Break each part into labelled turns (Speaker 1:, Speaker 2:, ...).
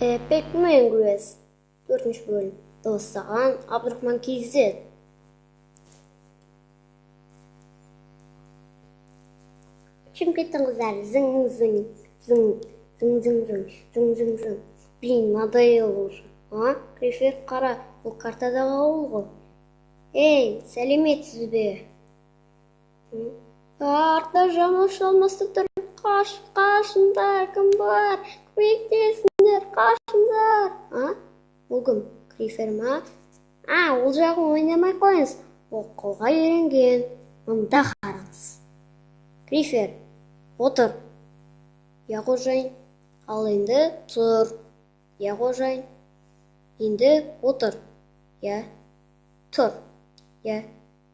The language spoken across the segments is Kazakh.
Speaker 1: Pac-Man Quest 4. bölüm. Dostаған Abdurrahman Kizet. Шымкенттің қыздары зың. Блин, надоело уже. Крефер қара, бұл картадағы ауыл ғой. Ей, сәлеметсіз бе? Артта жаңылшы алмасты тұр. Қашындар, кім бар? Көмектесіңдер, қашындар. Ол кім? Крефер ма? Ол жағын ойнамай қойыңыз. Ол қолға үйренген. Мұнда қараңыз. Крефер, отыр. Я, қожайын. Ал енді тұр. Я, қожайын. Енді отыр. Я, тұр. Я,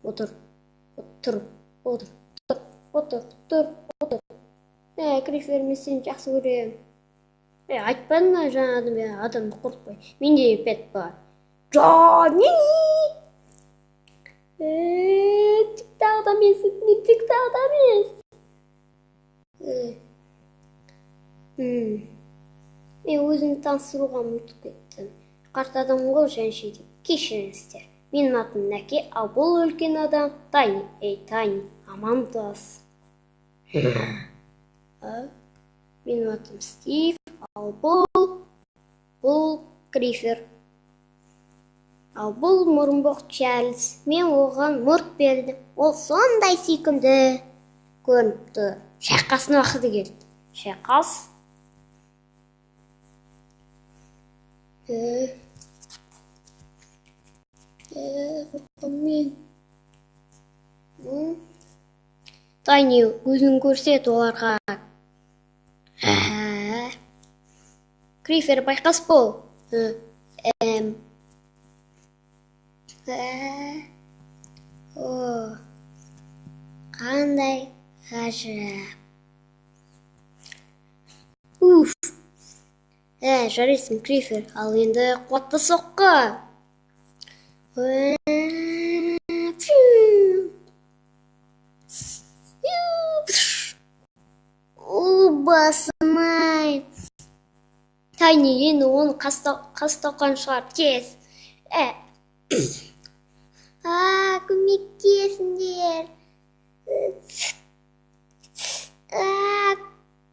Speaker 1: отыр. Отыр. Крефер, мен сені жақсы көрем. Айтпадың ба жаңа адамды қорқытпай. Менде пет бар. Джонни! Тиктағда емес. Мен өзімді таныстыруға ұмытып кеттім. Қарт адам ғой жәнші деп. Кешіріңіздер. Менің атым Нәке, ал бұл үлкен адам Тайни. Тайни, амандас. Менің атым Стив, ал бұл Крефер. Ал бұл мұрынбоқ Чарльз. Мен оған мұрт бердім. Ол сондай сүйкімді көрініп тұр. Шайқасын уақыты келді. Шайқас. Мен. Тайни, өзің көрсет оларға. Крефер, байқас бол. Қандай ғажап. Жарайсың, Крефер, ал енді қуатты соққы. Басымай. Тайни, енді оны қастауқан шығар, тез. Көмектесіңдер.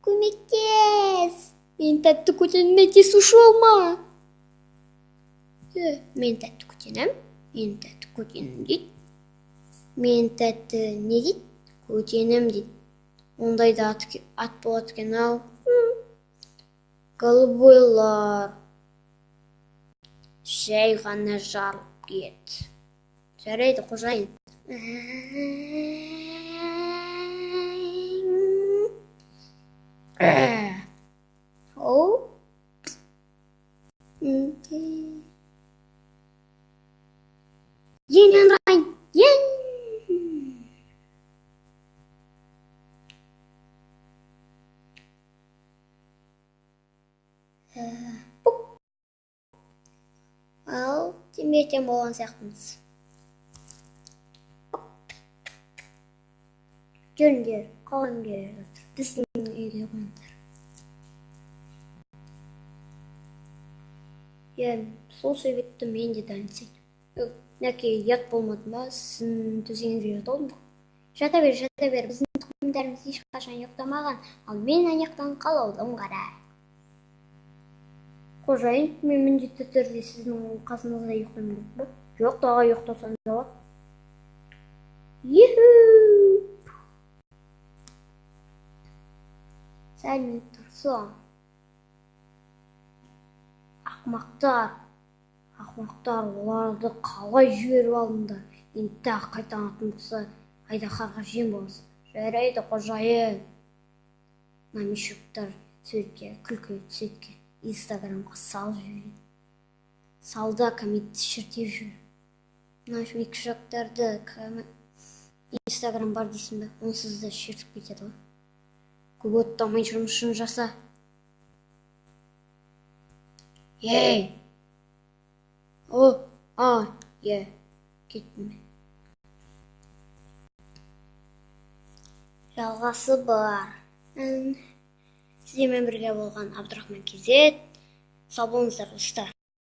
Speaker 1: Көмектес. Мен тәтті көтенім, тез ушел ма? Мен тәтті көтенім. Мен тәтті көтенім дейді. Мен тәтті не дейді? Көтенім дейді. Ондайда ат болады екен ау. Голубойлар. Жай ғана жарылып кет. Жарайды, қожайын. Енен. Ал, темертен болған сияқтымыз. Жүріңдер, қалған келер жатыр. Біздің үйге қойыңдар. Сол себепті мен де дәнсейдім. Нәке, ят болмады ма? Сіздің төсегіңізге жата алдым ғой. Жата бер. Біздің тұқымдарымыз ешқашан ұйықтамаған, ал мен аяқтан қалаудым қара. Қожайын, мен міндетті түрде сіздің қасыңызда ұйықтаймын деп бе? Жоқ, тағы ұйықтасам жауап. Сәлеметсіз. Ақмақтар, оларды қалай жіберіп алдыңдар? Енді тағы қайтанатын болса, айдаһарға жем боласың. Жарайды, қожайын. Намешоктар суретке, күлкі суретке Инстаграмға салып жібереді. Салда комментті шіртеп жүр. Намешоктарды Инстаграм бар дейсің бе? Онсыз да шіртіп кетеді ғой. Көп оттамай жұмысын жаса. Кеттім мен. Жалғасы бар. Сіздермен бірге болған Абдурахман Кизет. сау болыңыздар достар.